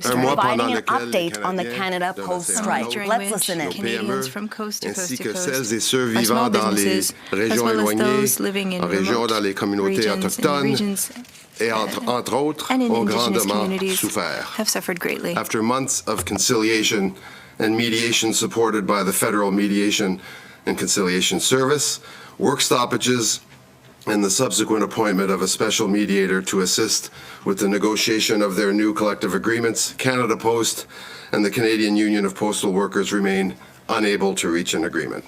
providing an update on the Canada Post strike. Let's listen in. Canadians from coast to coast ainsi to que coast, celles et ceux our small vivant dans les businesses, régions as well as éloignées, those living in en régions remote dans les communautés autochtones et entre autres and in ont indigenous grandement communities souffert. have suffered greatly. After months of conciliation and mediation supported by the Federal Mediation and Conciliation Service, work stoppages, and the subsequent appointment of a special mediator to assist with the negotiation of their new collective agreements, Canada Post and the Canadian Union of Postal Workers remain unable to reach an agreement.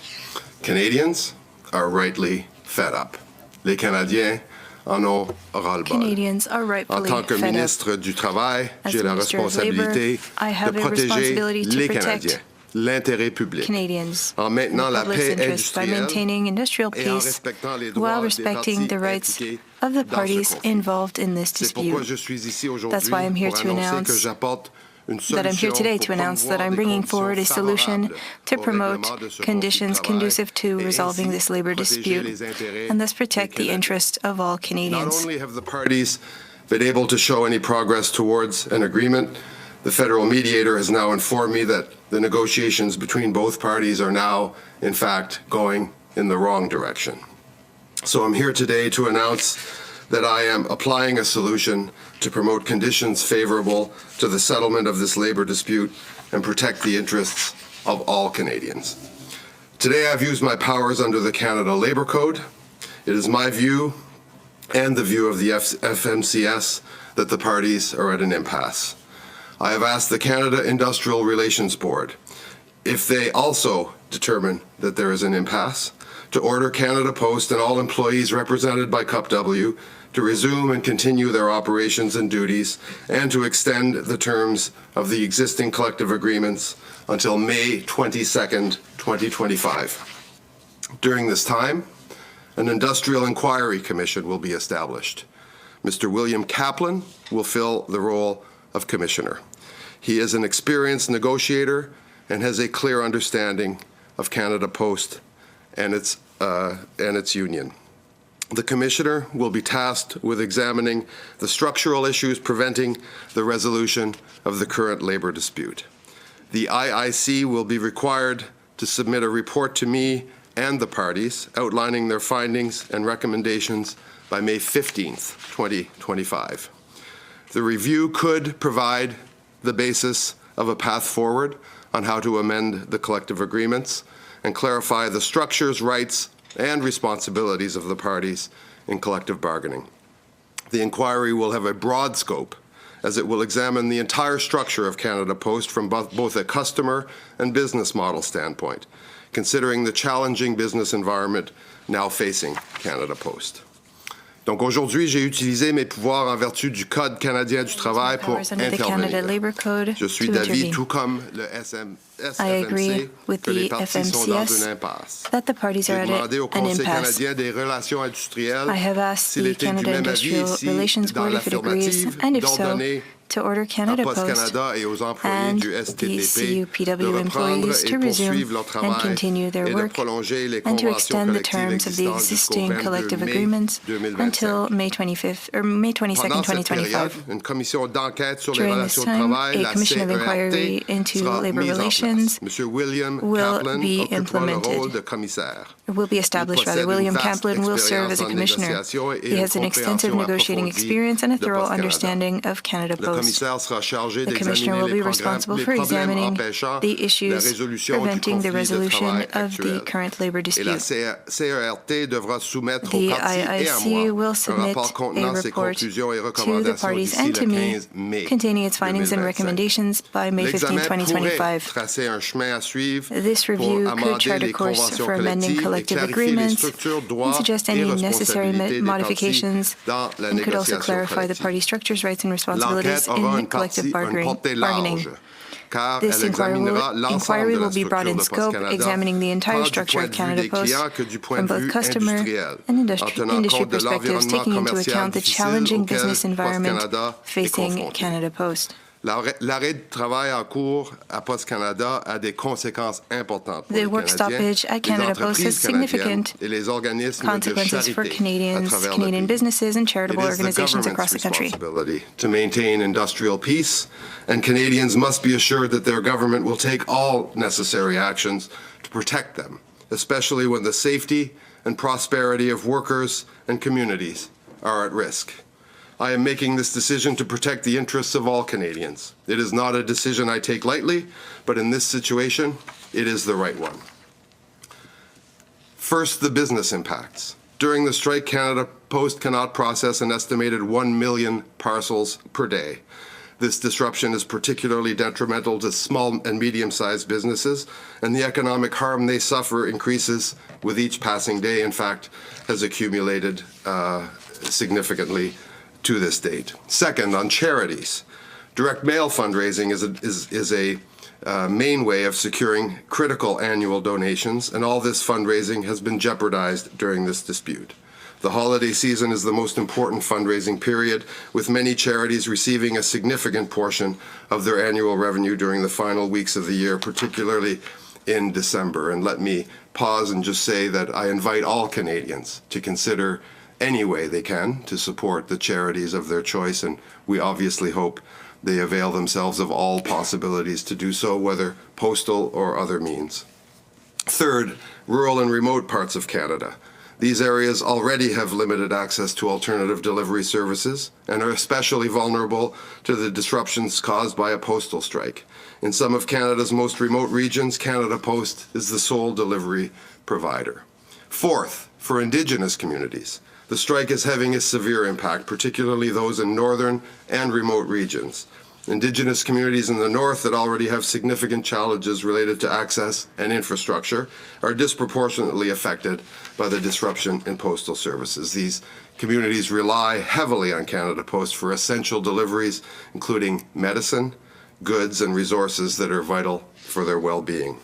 Canadians are rightly fed up. Les Canadiens en ont ras-le-bol. Canadians are En rightfully tant que fed ministre du Travail, As j'ai la Minister of responsabilité Labour, I have de a protéger responsibility to les protect Canadiens, l'intérêt public, Canadians en in maintenant the la public's paix interest by industrielle maintaining industrial et en peace respectant les while droits des respecting the parties rights impliquées of the dans ce parties conflit. involved in this C'est pourquoi dispute. je suis ici aujourd'hui That's why I'm here pour to annoncer que announce j'apporte une that I'm here solution today pour to announce that promouvoir I'm des bringing conditions forward a solution favorables to au promote règlement de ce conflit de conditions travail conducive to et resolving ainsi this labor protéger dispute les intérêts and thus protect des the Canadiens. interests of all Not Canadians. only have the parties been able to show any progress towards an agreement, the federal mediator has now informed me that the negotiations between both parties are now, in fact, going in the wrong direction. So I'm here today to announce that I am applying a solution to promote conditions favorable to the settlement of this labor dispute and protect the interests of all Canadians. Today I've used my powers under the Canada Labour Code. It is my view and the view of the FMCS that the parties are at an impasse. I have asked the Canada Industrial Relations Board, if they also determine that there is an impasse, to order Canada Post and all employees represented by CUPW to resume and continue their operations and duties and to extend the terms of the existing collective agreements until May 22nd, 2025. During this time, an Industrial Inquiry Commission will be established. Mr. William Kaplan will fill the role of Commissioner. He is an experienced negotiator and has a clear understanding of Canada Post and its union. The Commissioner will be tasked with examining the structural issues preventing the resolution of the current labor dispute. The IIC will be required to submit a report to me and the parties outlining their findings and recommendations by May 15th, 2025. The review could provide the basis of a path forward on how to amend the collective agreements and clarify the structures, rights, and responsibilities of the parties in collective bargaining. The inquiry will have a broad scope as it will examine the entire structure of Canada Post from both a customer and business model standpoint, considering the challenging business environment now facing Canada Post. Donc aujourd'hui, j'ai utilisé mes pouvoirs en vertu du Code canadien du travail pour intervenir. Je suis d'avis, tout comme le SFMC, que les parties sont dans une impasse. J'ai demandé au Conseil canadien des relations industrielles s'il était du même avis ici dans l'affirmative d'ordonner to order Canada Post and the CUPW employees to resume and continue their work and to extend the terms of the existing collective agreements until May 22nd, 2025. During this time, a Commission of Inquiry into Labour Relations will be implemented. Will be established, rather. William Kaplan will serve as a commissioner. He has an extensive negotiating experience and a thorough understanding of Canada Post. The Commissioner will be responsible for examining the issues preventing the resolution of the current labor dispute. The IIC will submit a report to the parties and to me containing its findings and recommendations by May 15, 2025. This review could chart a course for amending collective agreements and suggest any necessary modifications and could also clarify the party structures, rights and responsibilities in collective bargaining. This inquiry will be broad in scope, examining the entire structure of Canada Post from both customer and industry perspectives, taking into account the challenging business environment facing Canada Post. L'arrêt de travail en cours à Post Canada a des conséquences importantes pour The les work Canadiens, stoppage at les Canada Post entreprises has significant canadiennes et les organismes de consequences for charité à Canadians, travers le Canadian pays. businesses, and charitable It is the organizations government's across the country. responsibility to maintain industrial peace, and Canadians must be assured that their government will take all necessary actions to protect them, especially when the safety and prosperity of workers and communities are at risk. I am making this decision to protect the interests of all Canadians. It is not a decision I take lightly, but in this situation, it is the right one. First, the business impacts. During the strike, Canada Post cannot process an estimated 1 million parcels per day. This disruption is particularly detrimental to small and medium-sized businesses, and the economic harm they suffer increases with each passing day, in fact, has accumulated significantly to this date. Second, on charities. Direct mail fundraising is a main way of securing critical annual donations, and all this fundraising has been jeopardized during this dispute. The holiday season is the most important fundraising period, with many charities receiving a significant portion of their annual revenue during the final weeks of the year, particularly in December. And let me pause and just say that I invite all Canadians to consider any way they can to support the charities of their choice, and we obviously hope they avail themselves of all possibilities to do so, whether postal or other means. Third, rural and remote parts of Canada. These areas already have limited access to alternative delivery services and are especially vulnerable to the disruptions caused by a postal strike. In some of Canada's most remote regions, Canada Post is the sole delivery provider. Fourth, for Indigenous communities. The strike is having a severe impact, particularly those in northern and remote regions. Indigenous communities in the north that already have significant challenges related to access and infrastructure are disproportionately affected by the disruption in postal services. These communities rely heavily on Canada Post for essential deliveries, including medicine, goods, and resources that are vital for their well-being.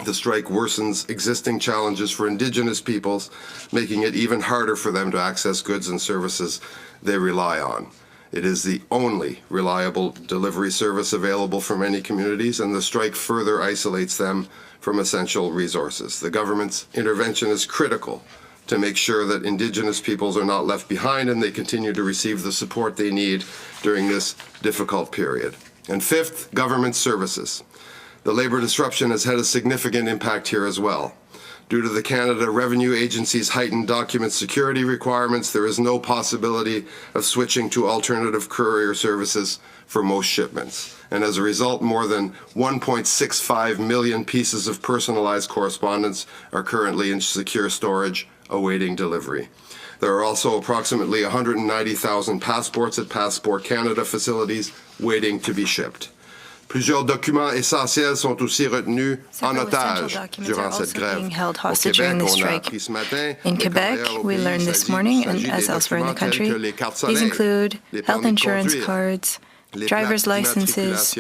The strike worsens existing challenges for Indigenous peoples, making it even harder for them to access goods and services they rely on. It is the only reliable delivery service available for many communities, and the strike further isolates them from essential resources. The government's intervention is critical to make sure that Indigenous peoples are not left behind and they continue to receive the support they need during this difficult period. And fifth, government services. The labour disruption has had a significant impact here as well. Due to the Canada Revenue Agency's heightened document security requirements, there is no possibility of switching to alternative courier services for most shipments. And as a result, more than 1.65 million pieces of personalized correspondence are currently in secure storage, awaiting delivery. There are also approximately 190,000 passports at Passport Canada facilities waiting to be shipped. Plusieurs documents essentiels sont aussi retenus en otage durant cette grève. Au Québec, on a appris ce matin. In Quebec, we learned this morning, and as elsewhere in the country, these include health insurance cards, driver's licenses,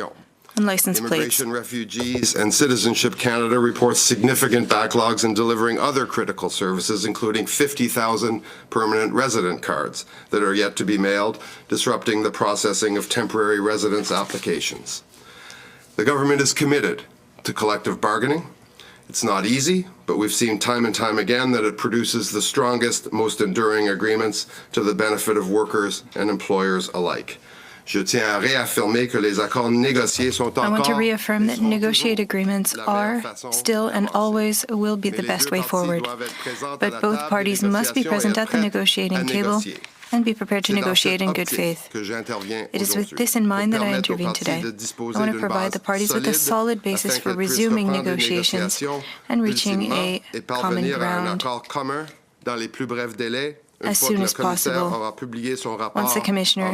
and license plates. Immigration, Refugees, and Citizenship Canada reports significant backlogs in delivering other critical services, including 50,000 permanent resident cards that are yet to be mailed, disrupting the processing of temporary residence applications. The government is committed to collective bargaining. It's not easy, but we've seen time and time again that it produces the strongest, most enduring agreements to the benefit of workers and employers alike. Je tiens à réaffirmer que les accords négociés sont encore. I want to reaffirm that negotiated agreements are, still, and always will be the best way forward. But both parties must be present at the negotiating table and be prepared to negotiate in good faith. It is with this in mind that I intervene today. I want to provide the parties with a solid basis for resuming negotiations and reaching a common ground as soon as possible, once the Commissioner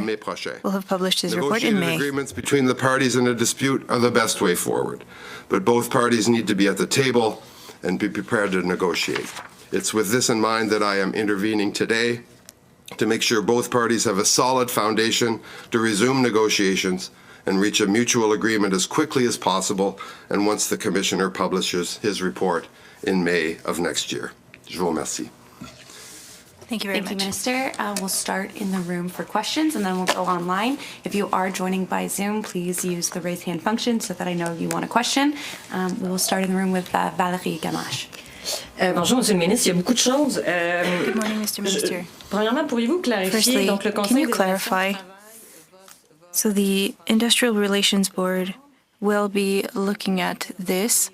will have published his report in May. Agreements between the parties in a dispute are the best way forward, but both parties need to be at the table and be prepared to negotiate. It's with this in mind that I am intervening today to make sure both parties have a solid foundation to resume negotiations and reach a mutual agreement as quickly as possible, and once the Commissioner publishes his report in May of next year. Je vous remercie. Thank you very much. Thank you, Minister. We'll start in the room for questions, and then we'll go online. If you are joining by Zoom, please use the raise hand function so that I know you want a question. We will start in the room with Valérie Gamache. Bonjour, Monsieur le Ministre. Il y a beaucoup de choses. Good morning, Mr. Minister. Premièrement, pourriez-vous clarifier Firstly, donc, le can Conseil you des clarify? So the Industrial Relations Board will be looking at this.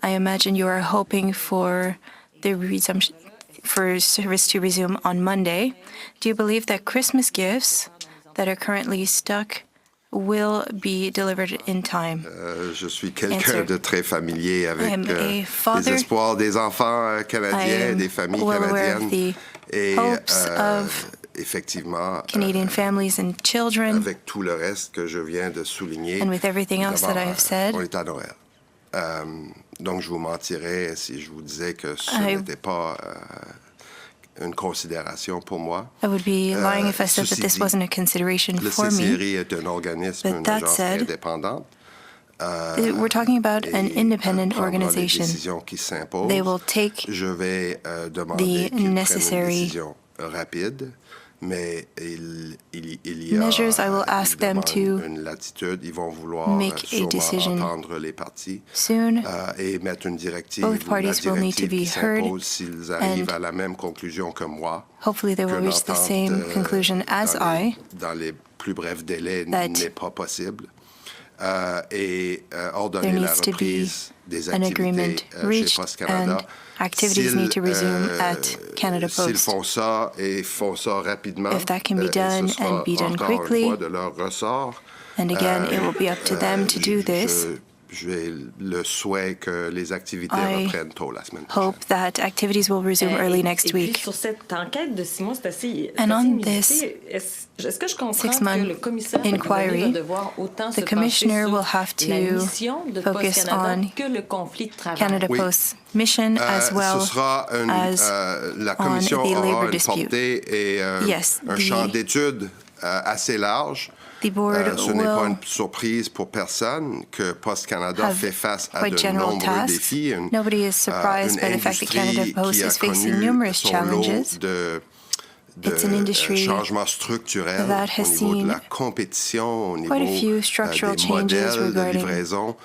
I imagine you are hoping for the resumption, for service to resume on Monday. Do you believe that Christmas gifts that are currently stuck will be delivered in time? Je suis quelqu'un de très familier avec les espoirs des enfants canadiens, des familles canadiennes. Et effectivement, Canadian families and children, avec tout le reste que je viens de souligner, and with everything else that I have said, on est à Noël. Donc, je vous mentirais si je vous disais que ce n'était pas une considération pour moi. I would be lying if I said that this wasn't a consideration for me. Le CCRI est un organisme, une agence indépendante. We're talking about an independent organization. They will take the necessary measures. I will ask them to make a decision soon. Both parties will need to be heard, and hopefully they will reach the same conclusion as I, that there needs to be an agreement reached and activities need to resume at Canada Post. If that can be done and be done quickly, and again, it will be up to them to do this. I hope that activities will resume early next week. And on this 6-month inquiry, the Commissioner will have to focus on Canada Post's mission as well as on the labor dispute. Yes, the board Ce n'est pas une will surprise pour personne que Post Canada fait face à quite de general nombreux tasks. défis. Nobody is surprised by the fact that Canada Post is facing numerous challenges. It's an industry that has seen quite a few structural changes regarding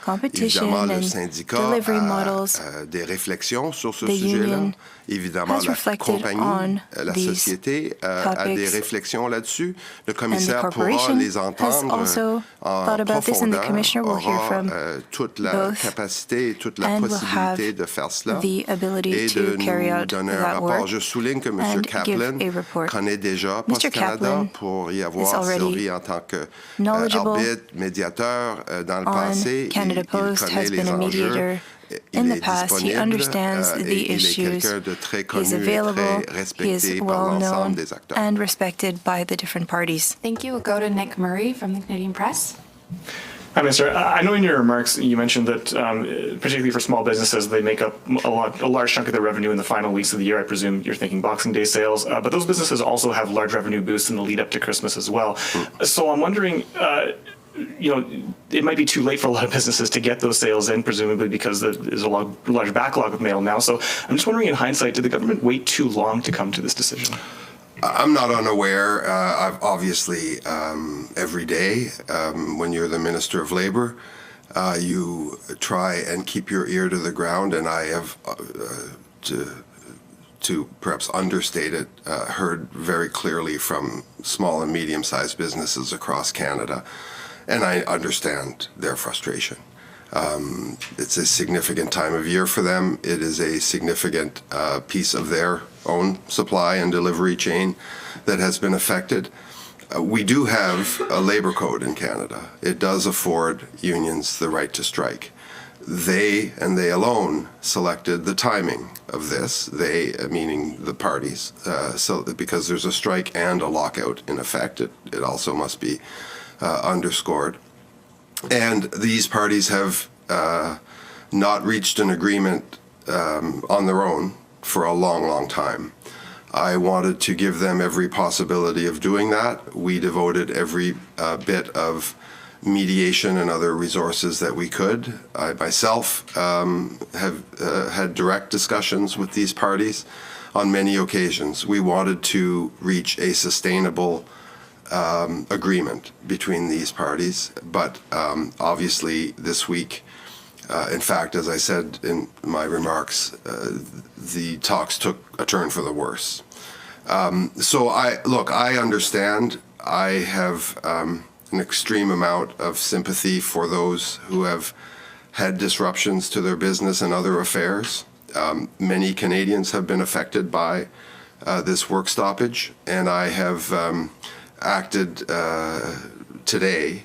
competition and delivery models. The union has reflected on these topics, and the corporation has also thought about this, and the Commissioner will hear from both and will have the ability to carry out that work and give a report. Mr. Kaplan is already knowledgeable on Canada Post, has been a mediator in the past. He understands the issues. He is available. He is well known and respected by the different parties. Thank you. We'll go to Nick Murray from the Canadian Press. Hi, Minister. I know in your remarks you mentioned that, particularly for small businesses, they make up a large chunk of their revenue in the final weeks of the year. I presume you're thinking Boxing Day sales, but those businesses also have large revenue boosts in the lead up to Christmas as well. So I'm wondering, it might be too late for a lot of businesses to get those sales in, presumably because there's a large backlog of mail now. So I'm just wondering, in hindsight, did the government wait too long to come to this decision? I'm not unaware. Obviously, every day when you're the Minister of Labour, you try and keep your ear to the ground, and I have, to perhaps understate it, heard very clearly from small and medium-sized businesses across Canada, and I understand their frustration. It's a significant time of year for them. It is a significant piece of their own supply and delivery chain that has been affected. We do have a labor code in Canada. It does afford unions the right to strike. They, and they alone, selected the timing of this, they meaning the parties, because there's a strike and a lockout in effect. It also must be underscored. And these parties have not reached an agreement on their own for a long, long time. I wanted to give them every possibility of doing that. We devoted every bit of mediation and other resources that we could. I myself have had direct discussions with these parties on many occasions. We wanted to reach a sustainable agreement between these parties, but obviously this week, in fact, as I said in my remarks, the talks took a turn for the worse. So I understand. I have an extreme amount of sympathy for those who have had disruptions to their business and other affairs. Many Canadians have been affected by this work stoppage, and I have acted today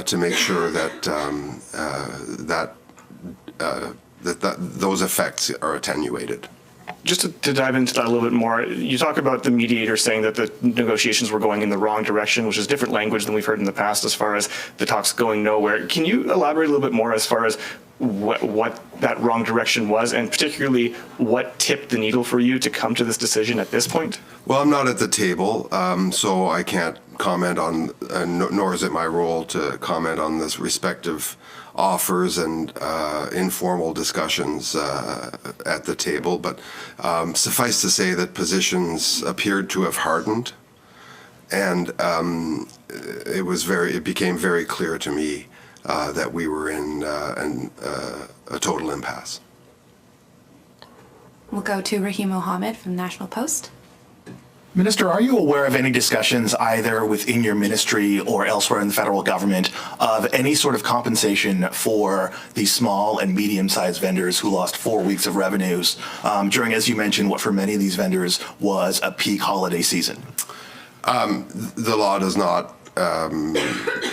to make sure that those effects are attenuated. Just to dive into that a little bit more, you talk about the mediator saying that the negotiations were going in the wrong direction, which is different language than we've heard in the past as far as the talks going nowhere. Can you elaborate a little bit more as far as what that wrong direction was, and particularly what tipped the needle for you to come to this decision at this point? Well, I'm not at the table, so I can't comment on, nor is it my role to comment on this respective offers and informal discussions at the table. But suffice to say that positions appeared to have hardened, and it became very clear to me that we were in a total impasse. We'll go to Rahim Mohammed from National Post. Minister, are you aware of any discussions either within your ministry or elsewhere in the federal government of any sort of compensation for the small and medium-sized vendors who lost 4 weeks of revenues during, as you mentioned, what for many of these vendors was a peak holiday season? The law does not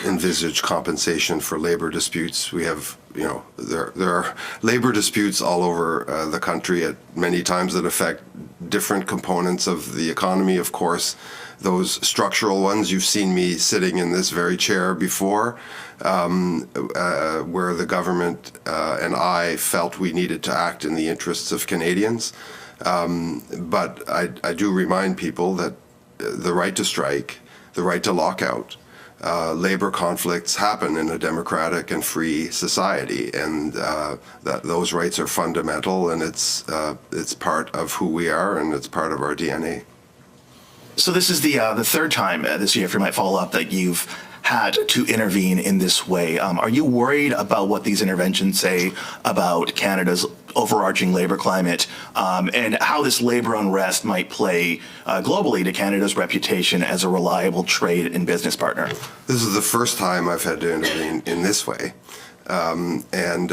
envisage compensation for labor disputes. We have, there are labor disputes all over the country at many times that affect different components of the economy. Of course, those structural ones, you've seen me sitting in this very chair before, where the government and I felt we needed to act in the interests of Canadians. But I do remind people that the right to strike, the right to lockout, labor conflicts happen in a democratic and free society, and that those rights are fundamental, and it's part of who we are, and it's part of our DNA. So this is the third time this year, if you might follow up, that you've had to intervene in this way. Are you worried about what these interventions say about Canada's overarching labor climate and how this labor unrest might play globally to Canada's reputation as a reliable trade and business partner? This is the first time I've had to intervene in this way. And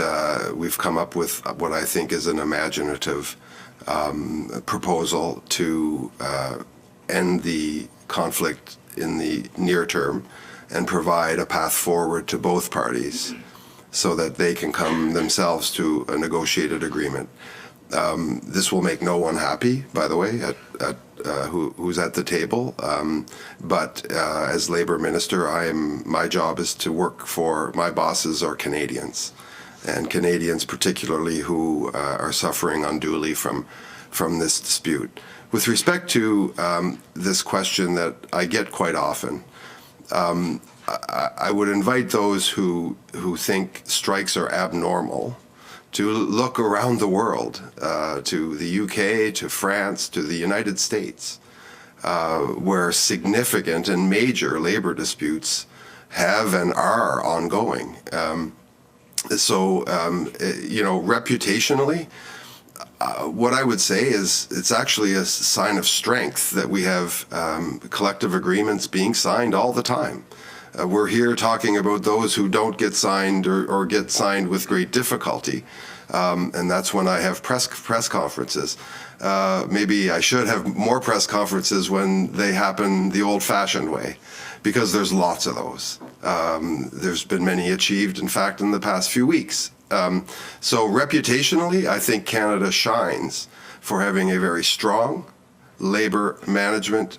we've come up with what I think is an imaginative proposal to end the conflict in the near term and provide a path forward to both parties so that they can come themselves to a negotiated agreement. This will make no one happy, by the way, who's at the table. But as Labour Minister, my job is to work for, my bosses are Canadians, and Canadians particularly who are suffering unduly from this dispute. With respect to this question that I get quite often, I would invite those who think strikes are abnormal to look around the world, to the UK, to France, to the United States, where significant and major labor disputes have and are ongoing. Reputationally, what I would say is it's actually a sign of strength that we have collective agreements being signed all the time. We're here talking about those who don't get signed or get signed with great difficulty. And that's when I have press conferences. Maybe I should have more press conferences when they happen the old-fashioned way, because there's lots of those. There's been many achieved, in fact, in the past few weeks. So reputationally, I think Canada shines for having a very strong labor management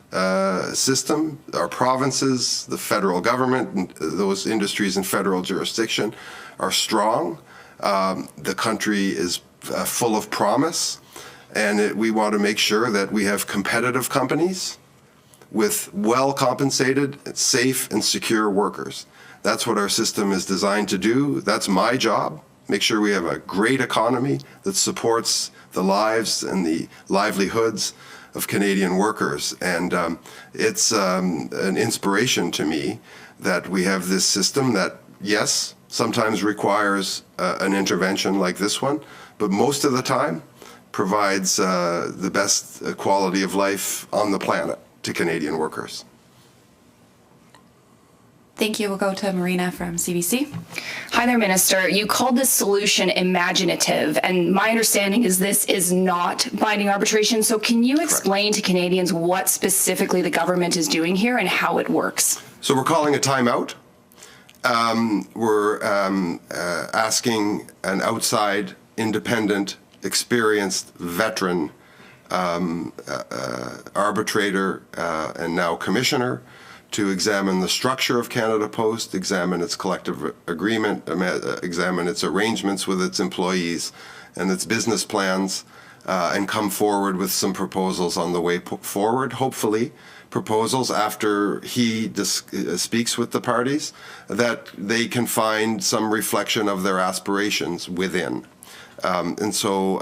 system. Our provinces, the federal government, those industries in federal jurisdiction are strong. The country is full of promise, and we want to make sure that we have competitive companies with well-compensated, safe, and secure workers. That's what our system is designed to do. That's my job make sure we have a great economy that supports the lives and the livelihoods of Canadian workers. And it's an inspiration to me that we have this system that, yes, sometimes requires an intervention like this one, but most of the time provides the best quality of life on the planet to Canadian workers. Thank you. We'll go to Marina from CBC. Hi there, Minister. You called this solution imaginative, and my understanding is this is not binding arbitration. So can you explain to Canadians what specifically the government is doing here and how it works? So we're calling a timeout. We're asking an outside, independent, experienced veteran arbitrator and now commissioner to examine the structure of Canada Post, examine its collective agreement, examine its arrangements with its employees and its business plans, and come forward with some proposals on the way forward, hopefully proposals after he speaks with the parties, that they can find some reflection of their aspirations within. And so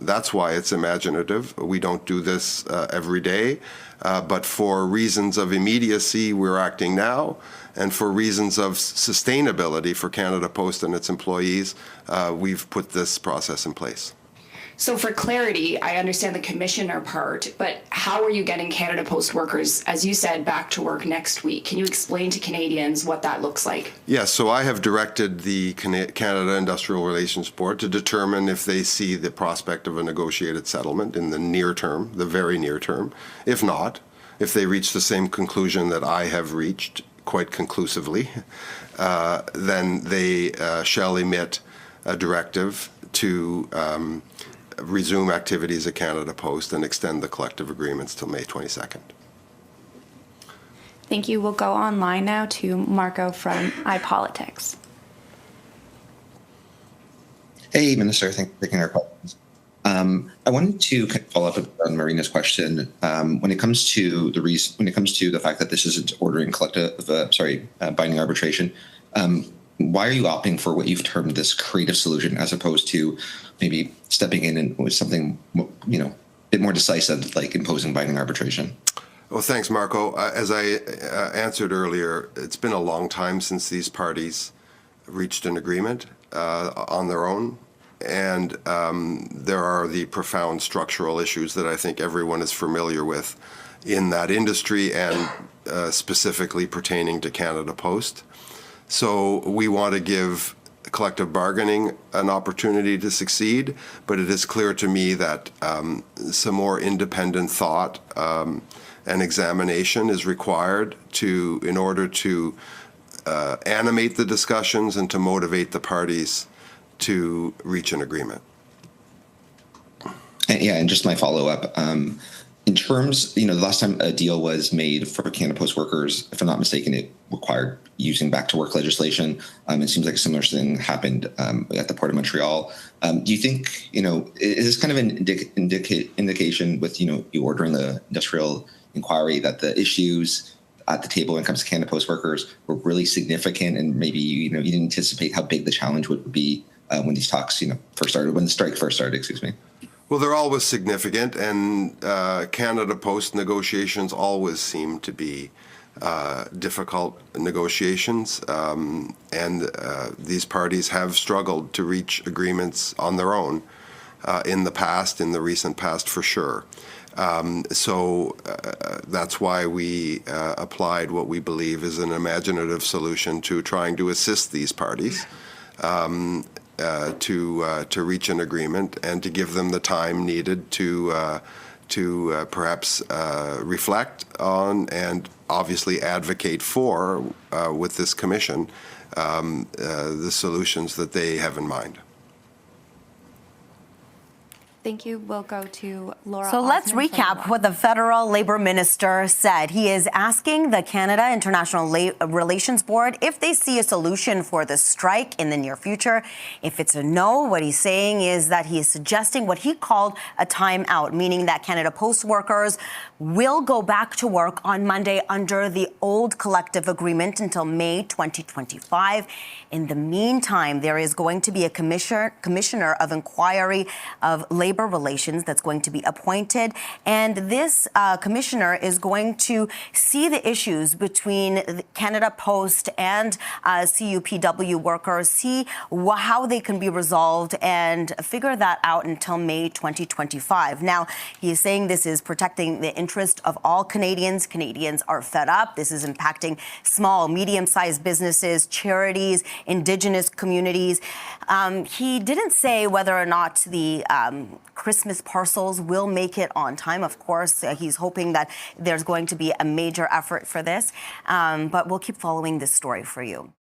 that's why it's imaginative. We don't do this every day, but for reasons of immediacy, we're acting now, and for reasons of sustainability for Canada Post and its employees, we've put this process in place. So for clarity, I understand the commissioner part, but how are you getting Canada Post workers, as you said, back to work next week? Can you explain to Canadians what that looks like? Yes, so I have directed the Canada Industrial Relations Board to determine if they see the prospect of a negotiated settlement in the near term, the very near term. If not, if they reach the same conclusion that I have reached quite conclusively, then they shall emit a directive to resume activities at Canada Post and extend the collective agreements till May 22nd. Thank you. We'll go online now to Marco from iPolitics. Hey, Minister. Thanks for taking our questions. I wanted to follow up on Marina's question. When it comes to the fact that this isn't ordering binding arbitration, why are you opting for what you've termed this creative solution as opposed to maybe stepping in and with something, a bit more decisive, like imposing binding arbitration? Well, thanks, Marco. As I answered earlier, it's been a long time since these parties reached an agreement on their own. And there are the profound structural issues that I think everyone is familiar with in that industry and specifically pertaining to Canada Post. So we want to give collective bargaining an opportunity to succeed, but it is clear to me that some more independent thought and examination is required in order to animate the discussions and to motivate the parties to reach an agreement. And just my follow-up. In terms, the last time a deal was made for Canada Post workers, if I'm not mistaken, it required using back-to-work legislation. It seems like a similar thing happened at the Port of Montreal. Do you think, is this kind of an indication with, you ordering the industrial inquiry that the issues at the table when it comes to Canada Post workers were really significant, and maybe, you didn't anticipate how big the challenge would be when these talks, when the strike first started, excuse me? Well, they're always significant, and Canada Post negotiations always seem to be difficult negotiations, and these parties have struggled to reach agreements on their own in the recent past for sure. So that's why we applied what we believe is an imaginative solution to trying to assist these parties to reach an agreement and to give them the time needed to perhaps reflect on and obviously advocate for with this commission the solutions that they have in mind. Thank you. We'll go to Laura. So let's Osman from recap what the federal labor minister said. He is asking the Canada International Relations Board if they see a solution for the strike in the near future. If it's a no, what he's saying is that he is suggesting what he called a timeout, meaning that Canada Post workers will go back to work on Monday under the old collective agreement until May 2025. In the meantime, there is going to be a commissioner of inquiry of labor relations that's going to be appointed. And this commissioner is going to see the issues between Canada Post and CUPW workers, see how they can be resolved and figure that out until May 2025. Now, he is saying this is protecting the interest of all Canadians. Canadians are fed up. This is impacting small, medium-sized businesses, charities, Indigenous communities. He didn't say whether or not the Christmas parcels will make it on time. Of course, he's hoping that there's going to be a major effort for this, but we'll keep following this story for you.